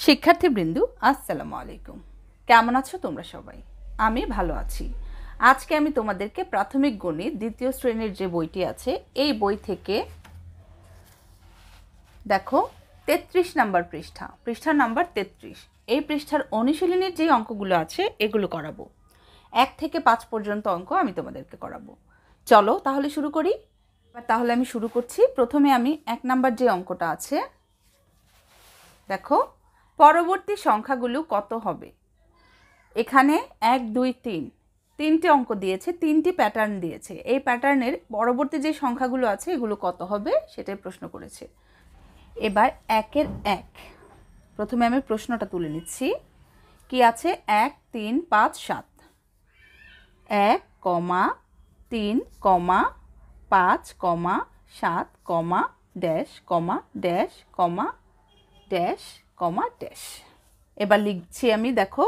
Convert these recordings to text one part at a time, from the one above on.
শিক্ষার্থীবৃন্দু আসসালামু আলাইকুম। কেমন আছো তোমরা সবাই? আমি ভালো আছি। আজকে আমি তোমাদেরকে প্রাথমিক গণিত দ্বিতীয় শ্রেণীর যে বইটি আছে এই বই থেকে দেখো 33 নাম্বার পৃষ্ঠা নাম্বার 33, এই পৃষ্ঠার অনুশীলনীর যে অঙ্কগুলো আছে এগুলো করাবো। 1 থেকে 5 পর্যন্ত অঙ্ক আমি তোমাদেরকে করাবো। চলো তাহলে শুরু করি। তাহলে আমি শুরু করছি। প্রথমে আমি 1 নাম্বার যে অঙ্কটা আছে, দেখো পরবর্তী সংখ্যাগুলো কত হবে। এখানে 1 2 3 তিনটে অঙ্ক দিয়েছে, তিনটি প্যাটার্ন দিয়েছে। এই প্যাটার্নের পরবর্তী যে সংখ্যাগুলো আছে এগুলো কত হবে সেটাই প্রশ্ন করেছে। এবার 1-এর 1, প্রথমে আমি প্রশ্নটা তুলে নিচ্ছি। কি আছে? 1 3 5 7, 1 3 5 7 ড্যাশ ড্যাশ ড্যাশ ড্যাশ। এবার লিখছি আমি, দেখো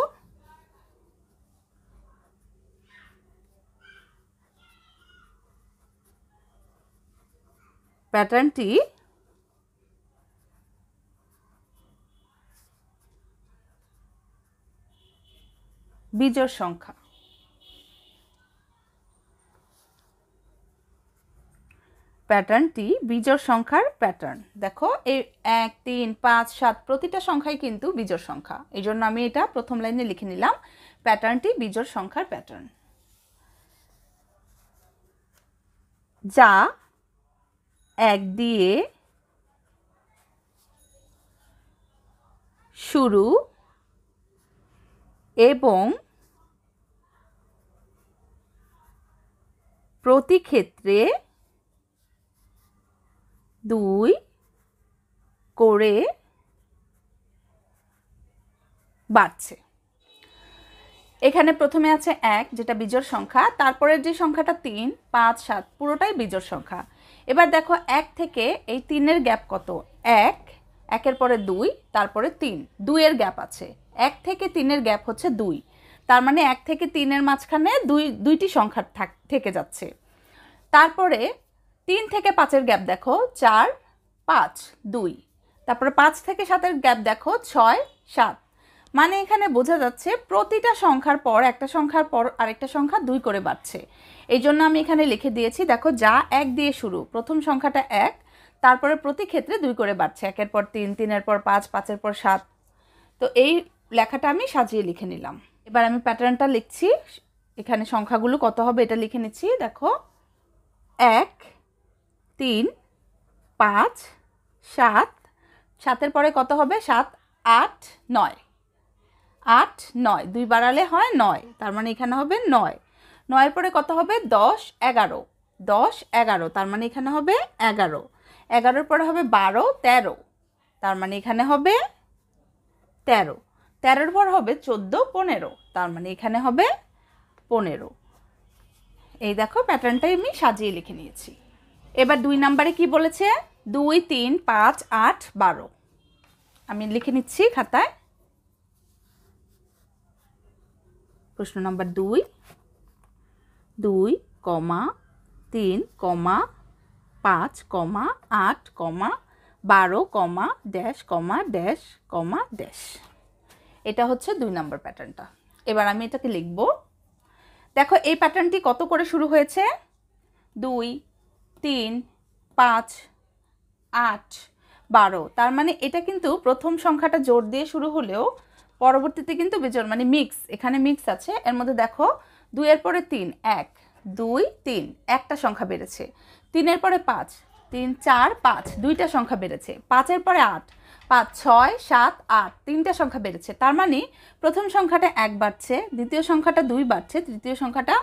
প্যাটার্নটি বিজোড় সংখ্যা। প্যাটার্নটি বিজোড় সংখ্যার প্যাটার্ন। দেখো এই 1 3 5 7 প্রতিটা সংখ্যাই কিন্তু বিজোড় সংখ্যা, এই জন্য আমি এটা প্রথম লাইনে লিখে নিলাম, প্যাটার্নটি বিজোড় সংখ্যার প্যাটার্ন। যা 1 দিয়ে শুরু এবং প্রতি ক্ষেত্রে 2 করে বাড়ছে। এখানে প্রথমে আছে 1 যেটা বিজোড় সংখ্যা, তারপরের যে সংখ্যাটা 3 5 7 পুরোটাই বিজোড় সংখ্যা। এবার দেখো 1 থেকে এই 3-এর গ্যাপ কত? 1, 1-এর পরে 2, তারপরে 3, 2-এর গ্যাপ আছে। 1 থেকে 3-এর গ্যাপ হচ্ছে 2, তার মানে 1 থেকে 3-এর মাঝখানে দুইটি সংখ্যা থেকে যাচ্ছে। তারপরে 3 থেকে 5-এর গ্যাপ দেখো 4 5 2, তারপরে 5 থেকে 7-এর গ্যাপ দেখো 6 7, মানে এখানে বোঝা যাচ্ছে প্রতিটা সংখ্যার পর একটা সংখ্যার পর আরেকটা সংখ্যা 2 করে বাড়ছে। এই জন্য আমি এখানে লিখে দিয়েছি, দেখো যা 1 দিয়ে শুরু, প্রথম সংখ্যাটা 1, তারপরে প্রতি ক্ষেত্রে 2 করে বাড়ছে, 1-এর পর 3 3-এর পর 5 5-এর পর 7। তো এই লেখাটা আমি সাজিয়ে লিখে নিলাম। এবার আমি প্যাটার্নটা লিখছি, এখানে সংখ্যাগুলো কত হবে এটা লিখে নিচ্ছি। দেখো 1 3 5 7, 7-এর পরে কত হবে? 7 8 9, 8 9, 2 বাড়ালে হয় 9, তার মানে এখানে হবে 9। 9-এর পরে কত হবে? 10 11, 10 11, তার মানে এখানে হবে 11। 11-এর পরে হবে 12 13, তার মানে এখানে হবে 13। 13-এর পর হবে 14 15, তার মানে এখানে হবে 15। এই দেখো প্যাটার্নটাই আমি সাজিয়ে লিখে নিয়েছি। এবার 2 নম্বরে কি বলেছে? 2 3 5 8 12, আমি লিখে নিচ্ছি খাতায়। প্রশ্ন নম্বর 2 2 3 5 8 12 ড্যাশ ড্যাশ ড্যাশ। এটা হচ্ছে 2 নম্বর প্যাটার্নটা। এবার আমি এটাকে লিখব। দেখো এই প্যাটার্নটি কত করে শুরু হয়েছে? 2 3 5 8 12, তার মানে এটা কিন্তু প্রথম সংখ্যাটা জোড় দিয়ে শুরু হলেও পরবর্তীতে কিন্তু বিজোড়, মানে মিক্স, এখানে মিক্স আছে। এর মধ্যে দেখো 2-এর পরে 3 1 2 3, একটা সংখ্যা বেড়েছে। 3-এর পরে 5 3 4 5, দুইটা সংখ্যা বেড়েছে। 5-এর পরে 8 5 6 7 8, তিনটা সংখ্যা বেড়েছে। তার মানে প্রথম সংখ্যাটা 1 বাড়ছে, দ্বিতীয় সংখ্যাটা 2 বাড়ছে, তৃতীয় সংখ্যাটা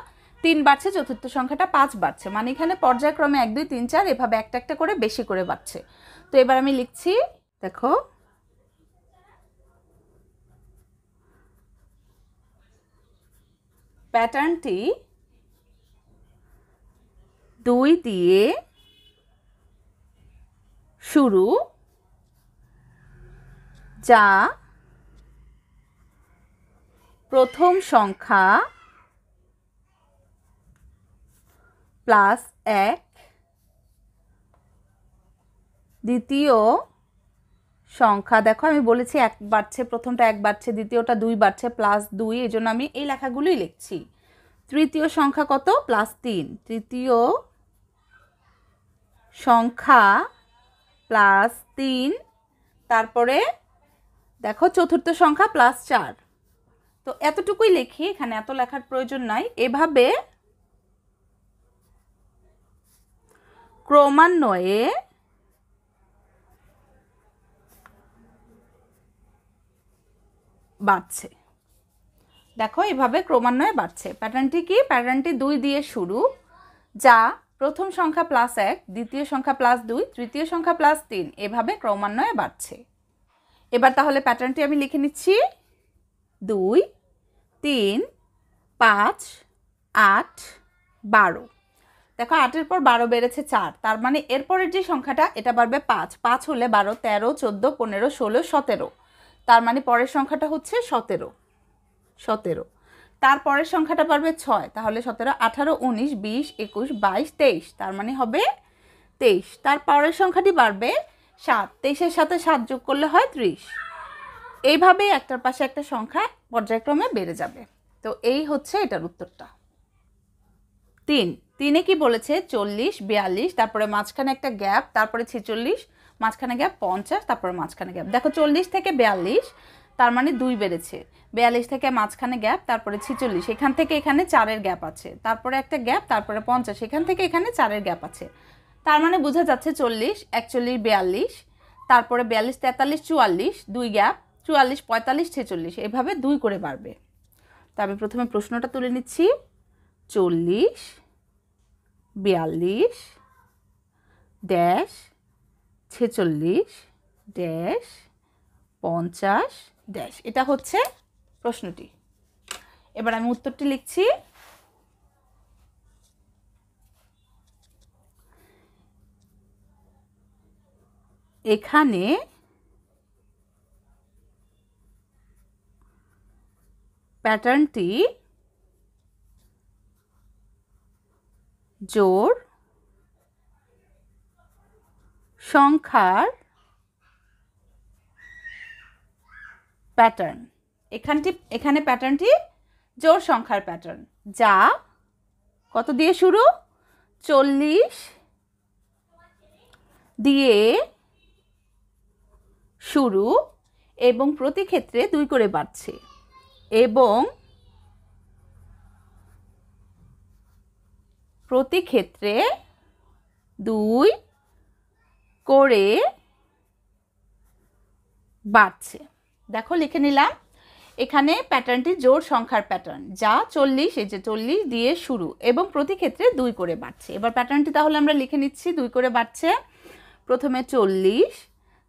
3 বাড়ছে, চতুর্থ সংখ্যাটা 5 বাড়ছে, মানে এখানে পর্যায়ক্রমে 1 2 3 4 এভাবে একটা একটা করে বেশি করে বাড়ছে। তো এবার আমি লিখছি, দেখো প্যাটার্নটি 2 দিয়ে শুরু, যা প্রথম সংখ্যা প্লাস 1, দ্বিতীয় সংখ্যা দেখো আমি বলেছি 1 বাড়ছে, প্রথমটা 1 বাড়ছে, দ্বিতীয়টা 2 বাড়ছে, +2, এজন্য আমি এই লেখাগুলোই লিখছি। তৃতীয় সংখ্যা কত? +3, তৃতীয় সংখ্যা +3। তারপরে দেখো চতুর্থ সংখ্যা +4। তো এতটুকুই লিখি, এখানে এত লেখার প্রয়োজন নাই। এভাবে ক্রমান্বয়ে বাড়ছে। দেখো এভাবে ক্রমান্বয়ে বাড়ছে। প্যাটার্নটি কি? প্যাটার্নটি 2 দিয়ে শুরু, যা প্রথম সংখ্যা +1, দ্বিতীয় সংখ্যা +2, তৃতীয় সংখ্যা +3, এভাবে ক্রমান্বয়ে বাড়ছে। এবার তাহলে প্যাটার্নটি আমি লিখে নিচ্ছি। 2, 3, 5, 8, 12। দেখো 8-এর পর 12 বেড়েছে 4, তার মানে এরপরের যে সংখ্যাটা এটা বাড়বে 5, 5 হলে 12, 13, 14, 15, 16, 17, তার মানে পরের সংখ্যাটা হচ্ছে 17। তারপরের সংখ্যাটা বাড়বে 6, তাহলে 17, 18, 19, 20, 21, 22, 23, তার মানে হবে 23। তারপরের সংখ্যাটি বাড়বে 7, 23-এর সাথে 7 যোগ করলে হয় 30। এইভাবেই একটার পাশে একটা সংখ্যা পর্যায়ক্রমে বেড়ে যাবে। তো এই হচ্ছে এটার উত্তরটা। 3-এ কি বলেছে? 40, 42, তারপরে মাঝখানে একটা গ্যাপ, তারপরে 46, মাঝখানে গ্যাপ, 50, তারপরে মাঝখানে গ্যাপ। দেখো 40 থেকে 42, তার মানে 2 বেড়েছে। 42 থেকে মাঝখানে গ্যাপ, তারপরে 46, এখান থেকে এখানে 4-এর গ্যাপ আছে, তারপরে একটা গ্যাপ, তারপরে 50, এখান থেকে এখানে 4-এর গ্যাপ আছে। তার মানে বোঝা যাচ্ছে 40, 41, 42, তারপরে 42, 43, 44, 2 গ্যাপ, 44, 45, 46, এভাবে 2 করে বাড়বে। তো আমি প্রথমে প্রশ্নটা তুলে নিচ্ছি। 40, 42, ড্যাশ, 46, ড্যাশ, 50, ড্যাশ, এটা হচ্ছে প্রশ্নটি। এবার আমি উত্তরটি লিখছি। এখানে প্যাটার্নটি জোড় সংখ্যার প্যাটার্ন। এখানে প্যাটার্নটি জোড় সংখ্যার প্যাটার্ন, যা কত দিয়ে শুরু? 40 দিয়ে শুরু এবং প্রতি ক্ষেত্রে 2 করে বাড়ছে, এবং প্রতি ক্ষেত্রে 2 করে বাড়ছে। দেখো লিখে নিলাম। এখানে প্যাটার্নটি জোড় সংখ্যার প্যাটার্ন, যা 40, এই যে 40 দিয়ে শুরু এবং প্রতি ক্ষেত্রে 2 করে বাড়ছে। এবার প্যাটার্নটি তাহলে আমরা লিখে নিচ্ছি। 2 করে বাড়ছে। প্রথমে 40,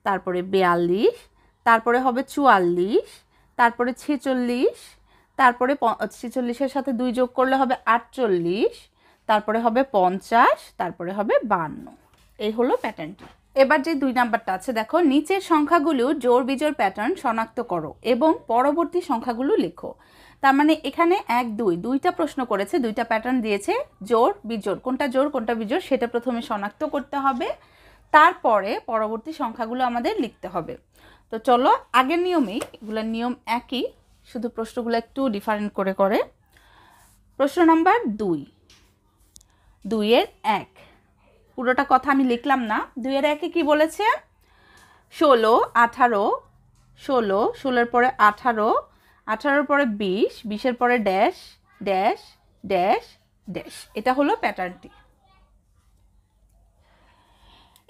তারপরে 42, তারপরে হবে 44, তারপরে 46, তারপরে 46-এর সাথে 2 যোগ করলে হবে 48, তারপরে হবে 50, তারপরে হবে 52। এই হলো প্যাটার্নটি। এবার যে 2 নাম্বারটা আছে, দেখো নিচের সংখ্যাগুলো জোড় বিজোড় প্যাটার্ন শনাক্ত করো এবং পরবর্তী সংখ্যাগুলো লেখো। তার মানে এখানে 1, 2, 2টা প্রশ্ন করেছে, 2টা প্যাটার্ন দিয়েছে। জোড় বিজোড়, কোনটা জোড় কোনটা বিজোড় সেটা প্রথমে শনাক্ত করতে হবে, তারপরে পরবর্তী সংখ্যাগুলো আমাদের লিখতে হবে। তো চলো আগের নিয়মেই, এগুলোর নিয়ম একই, শুধু প্রশ্নগুলো একটু ডিফারেন্ট করে। প্রশ্ন নাম্বার 2, 2-এর 1, পুরোটা কথা আমি লিখলাম না। 2-এর 1-এ কি বলেছে? 16, 18, 16, 16-এর পরে 18, 18-এর পরে 20, 20-এর পরে ড্যাশ ড্যাশ ড্যাশ ড্যাশ, এটা হলো প্যাটার্নটি।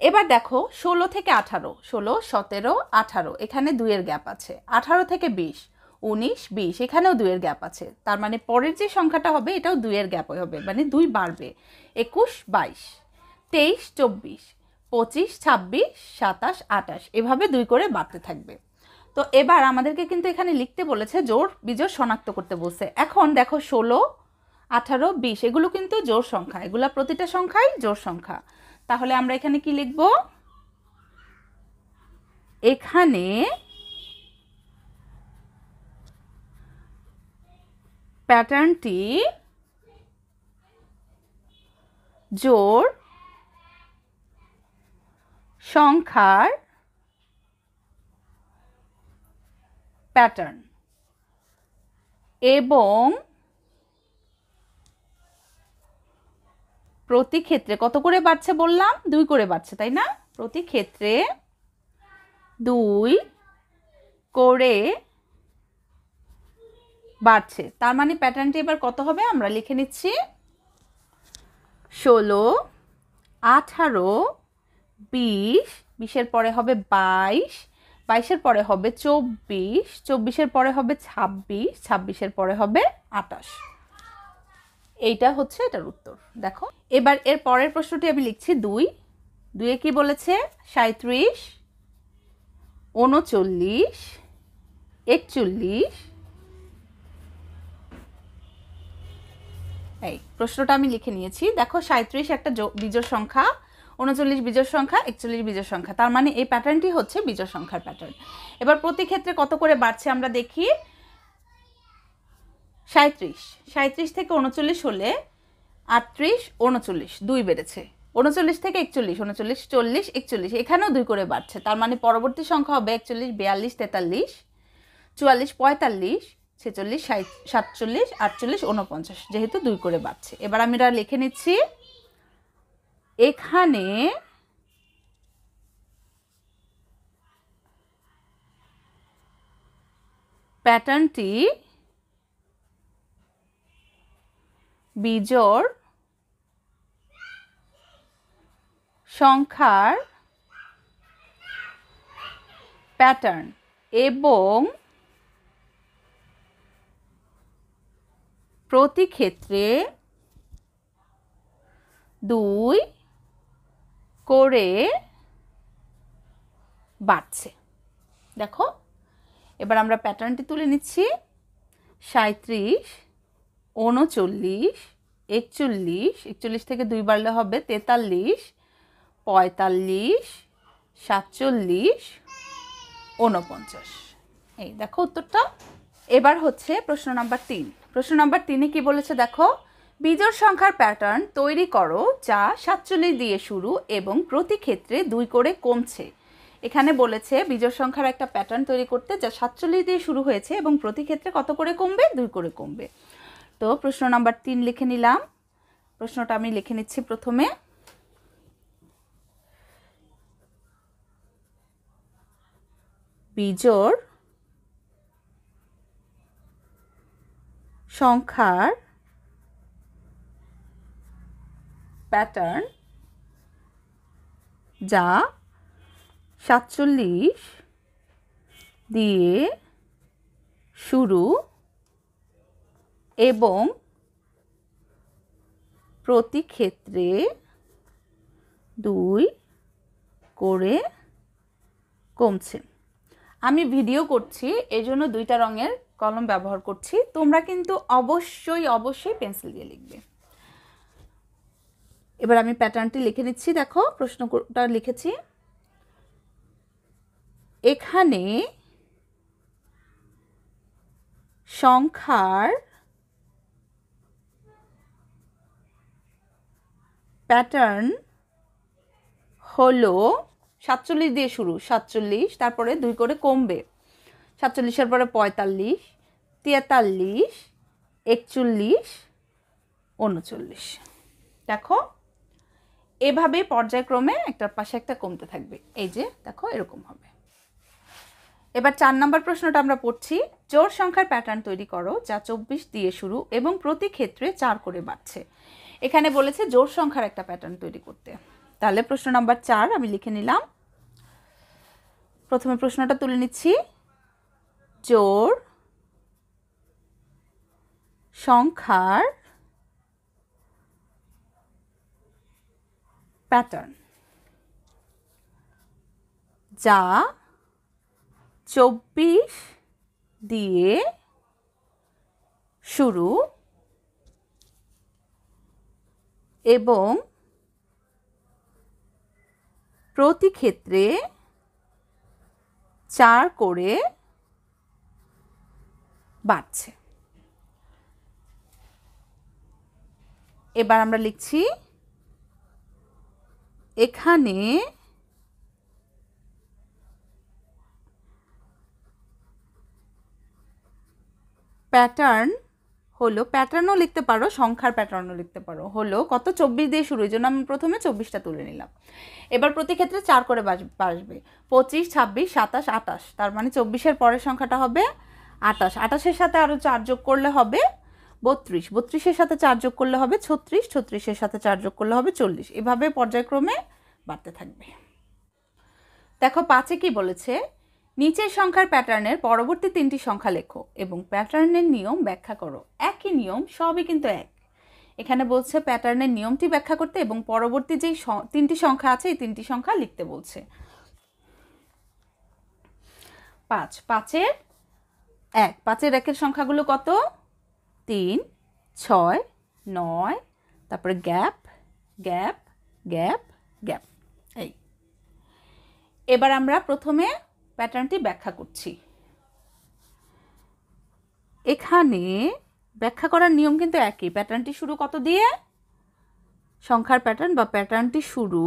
এবার দেখো 16 থেকে 18, 16, 17, 18, এখানে 2-এর গ্যাপ আছে। 18 থেকে 20, 19, 20, এখানেও 2-এর গ্যাপ আছে। তার মানে পরের যে সংখ্যাটা হবে এটাও 2-এর গ্যাপ হবে, মানে 2 বাড়বে। 21, 22, 23, 24, 25, 26, 27, 28, এভাবে 2 করে বাড়তে থাকবে। তো এবার আমাদেরকে কিন্তু এখানে লিখতে বলেছে, জোড় বিজোড় শনাক্ত করতে বলছে। এখন দেখো 16, 18, 20 এগুলো কিন্তু জোড় সংখ্যা, এগুলা প্রতিটা সংখ্যাই জোড় সংখ্যা। তাহলে আমরা এখানে কি লিখব? এখানে প্যাটার্নটি জোড় সংখ্যার প্যাটার্ন এবং প্রতি ক্ষেত্রে কত করে বাড়ছে বললাম? 2 করে বাড়ছে, তাই না? প্রতি ক্ষেত্রে 2 করে বাড়ছে। তার মানে প্যাটার্নটি এবার কত হবে আমরা লিখে নিচ্ছি 16, 18, 20, 20-এর পরে হবে 22, 22-এর পরে হবে 24, 24-এর পরে হবে 26, 26-এর পরে হবে 28। এইটা হচ্ছে এটার উত্তর। দেখো এবার এর পরের প্রশ্নটি আমি লিখছি 2। 2-এ কি বলেছে? 37, 39, 41। এই প্রশ্নটা আমি লিখে নিয়েছি। দেখো 37 একটা বিজোড় সংখ্যা, 39 বিজোড় সংখ্যা, 41 বিজোড় সংখ্যা। তার মানে এই প্যাটার্নটি হচ্ছে বিজোড় সংখ্যার প্যাটার্ন। এবার প্রতি ক্ষেত্রে কত করে বাড়ছে আমরা দেখি। 37 থেকে 39 হলে 38, 39, 2 বেড়েছে। 39 থেকে 41, 39, 40, 41, এখানেও 2 করে বাড়ছে। তার মানে পরবর্তী সংখ্যা হবে 41, 42, 43, 44, 45, 46, 47, 48, 49, যেহেতু 2 করে বাড়ছে। এবার আমি এটা লিখে নিচ্ছি। এখানে প্যাটার্নটি বিজোড় সংখ্যার প্যাটার্ন এবং প্রতি ক্ষেত্রে 2 করে বাড়ছে। দেখো এবার আমরা প্যাটার্নটি তুলে নিচ্ছি। 37, 39, 41, 41 থেকে 2 বাড়লে হবে 43, 45, 47, 49। এই দেখো উত্তরটা। এবার হচ্ছে প্রশ্ন নাম্বার 3। প্রশ্ন নাম্বার 3-এ কি বলেছে দেখো, বিজোড় সংখ্যার প্যাটার্ন তৈরি করো যা 47 দিয়ে শুরু এবং প্রতি ক্ষেত্রে 2 করে কমছে। এখানে বলেছে বিজোড় সংখ্যার একটা প্যাটার্ন তৈরি করতে যা 47 দিয়ে শুরু হয়েছে এবং প্রতি ক্ষেত্রে কত করে কমবে? 2 করে কমবে। তো প্রশ্ন নাম্বার 3 লিখে নিলাম। প্রশ্নটা আমি লিখে নিচ্ছি প্রথমে। বিজোড় সংখ্যার প্যাটার্ন যা 47 দিয়ে শুরু এবং প্রতি ক্ষেত্রে 2 করে কমছে। আমি ভিডিও করছি এজন্য 2টা রঙের কলম ব্যবহার করছি। তোমরা কিন্তু অবশ্যই পেন্সিল দিয়ে লিখবে। এবার আমি প্যাটার্নটি লিখে নিচ্ছি। দেখো প্রশ্নটা লিখেছি। এখানে সংখ্যার প্যাটার্ন হলো 47 দিয়ে শুরু, 47, তারপরে 2 করে কমবে। 47-এর পরে 45, 43, 41, 39। দেখো এভাবে পর্যায়ক্রমে একটার পাশে একটা কমতে থাকবে। এই যে দেখো এরকম হবে। এবার 4 নম্বর প্রশ্নটা আমরা পড়ছি। জোড় সংখ্যার প্যাটার্ন তৈরি করো যা 24 দিয়ে শুরু এবং প্রতি ক্ষেত্রে 4 করে বাড়ছে। এখানে বলেছে জোড় সংখ্যার একটা প্যাটার্ন তৈরি করতে। তাহলে প্রশ্ন নাম্বার 4 আমি লিখে নিলাম। প্রথমে প্রশ্নটা তুলে নিচ্ছি। জোড় সংখ্যার প্যাটার্ন যা 24 দিয়ে শুরু এবং প্রতি ক্ষেত্রে 4 করে বাড়ছে। এবার আমরা লিখছি এখানে প্যাটার্ন হলো, প্যাটার্নও লিখতে পারো, সংখ্যার প্যাটার্নও লিখতে পারো, হলো কত 24 দিয়ে শুরু, এই জন্য আমি প্রথমে 24টা তুলে নিলাম। এবার প্রতি ক্ষেত্রে 4 করে বাসবে, 25, 26, 27, 28, তার মানে 24-এর পরের সংখ্যাটা হবে 28, 28-এর সাথে আরও 4 যোগ করলে হবে 32, 32-এর সাথে 4 যোগ করলে হবে 36, 36-এর সাথে 4 যোগ করলে হবে 40, এভাবে পর্যায়ক্রমে বাড়তে থাকবে। দেখো 5-এ কি বলেছে, নিচের সংখ্যার প্যাটার্নের পরবর্তী 3টি সংখ্যা লেখো এবং প্যাটার্নের নিয়ম ব্যাখ্যা করো। একই নিয়ম, সবই কিন্তু এক। এখানে বলছে প্যাটার্নের নিয়মটি ব্যাখ্যা করতে এবং পরবর্তী যেই 3টি সংখ্যা আছে এই 3টি সংখ্যা লিখতে বলছে। 5-এর 1, 5-এর 1-এর সংখ্যাগুলো কত, 3, 6, 9, তারপরে গ্যাপ গ্যাপ গ্যাপ গ্যাপ। এই এবার আমরা প্রথমে প্যাটার্নটি ব্যাখ্যা করছি। এখানে ব্যাখ্যা করার নিয়ম কিন্তু একই। প্যাটার্নটি শুরু কত দিয়ে, সংখ্যার প্যাটার্ন বা প্যাটার্নটি শুরু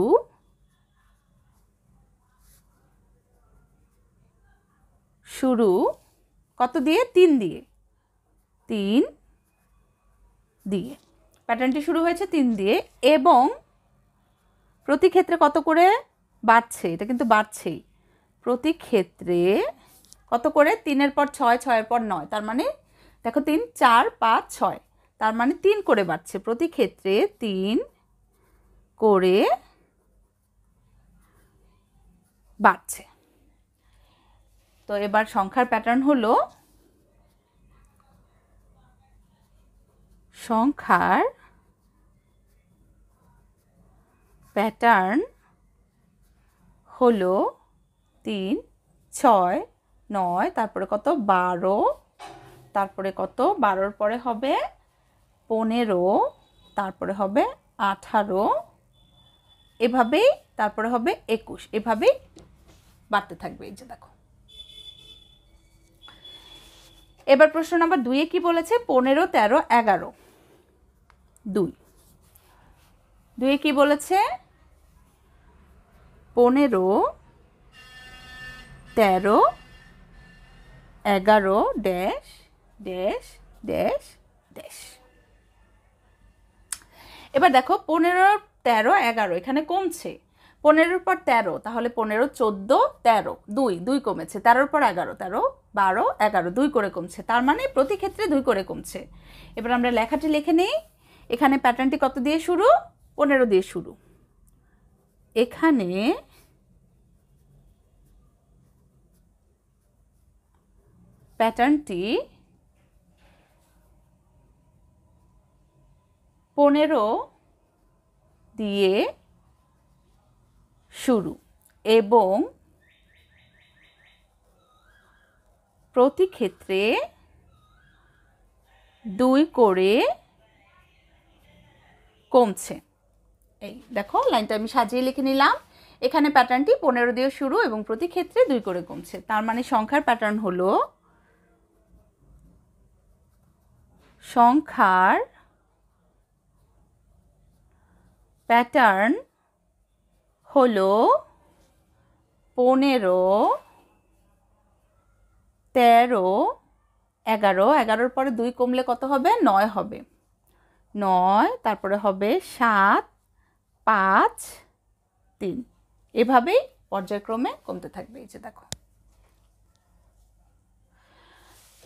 কত দিয়ে, 3 দিয়ে, 3 দিয়ে প্যাটার্নটি শুরু হয়েছে 3 দিয়ে এবং প্রতি ক্ষেত্রে কত করে বাড়ছে, এটা কিন্তু বাড়ছেই, প্রতি ক্ষেত্রে কত করে, 3-এর পর 6, 6-এর পর 9, তার মানে দেখো 3, 4, 5, 6, তার মানে 3 করে বাড়ছে, প্রতি ক্ষেত্রে 3 করে বাড়ছে। তো এবার সংখ্যার প্যাটার্ন হলো, সংখ্যার প্যাটার্ন হলো 3, 6, 9, তারপরে কত 12, তারপরে কত 12-র পরে হবে 15, তারপরে হবে 18, এভাবেই তারপরে হবে 21, এভাবেই বাড়তে থাকবে। এই যে দেখো। এবার প্রশ্ন নাম্বার 2-এ কি বলেছে, 15, 13, 11, 2-এ কি বলেছে, 15, 13, 11 ড্যাশ ড্যাশ ড্যাশ ড্যাশ। এবার দেখো 15, 13, 11 এখানে কমছে, 15-এর পর 13, তাহলে 15, 14, 13, 2 কমেছে, 13-র পর 11, 13, 12, 11, 2 করে কমছে, তার মানে প্রতি ক্ষেত্রে 2 করে কমছে। এবার আমরা লেখাটি লিখে নিই। এখানে প্যাটার্নটি কত দিয়ে শুরু, 15 দিয়ে শুরু, এখানে প্যাটার্নটি 15 দিয়ে শুরু এবং প্রতি ক্ষেত্রে 2 করে কমছে। এই দেখো লাইনটা আমি সাজিয়ে লিখে নিলাম। এখানে প্যাটার্নটি 15 দিয়ে শুরু এবং প্রতি ক্ষেত্রে 2 করে কমছে, তার মানে সংখ্যার প্যাটার্ন হলো, সংখ্যার প্যাটার্ন হলো 15, 13, 11, 11-র পরে 2 কমলে কত হবে, 9 হবে, 9, তারপরে হবে 7, 5, 3, এভাবেই পর্যায়ক্রমে কমতে থাকবে। এই যে দেখো।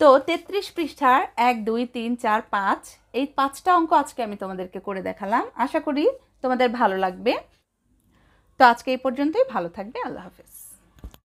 তো 33 পৃষ্ঠার 1, 2, 3, 4, 5 এই 5টা অঙ্ক আজকে আমি তোমাদেরকে করে দেখালাম। আশা করি তোমাদের ভালো লাগবে। তো আজকে এই পর্যন্তই, ভালো থাকবে, আল্লাহ হাফেজ।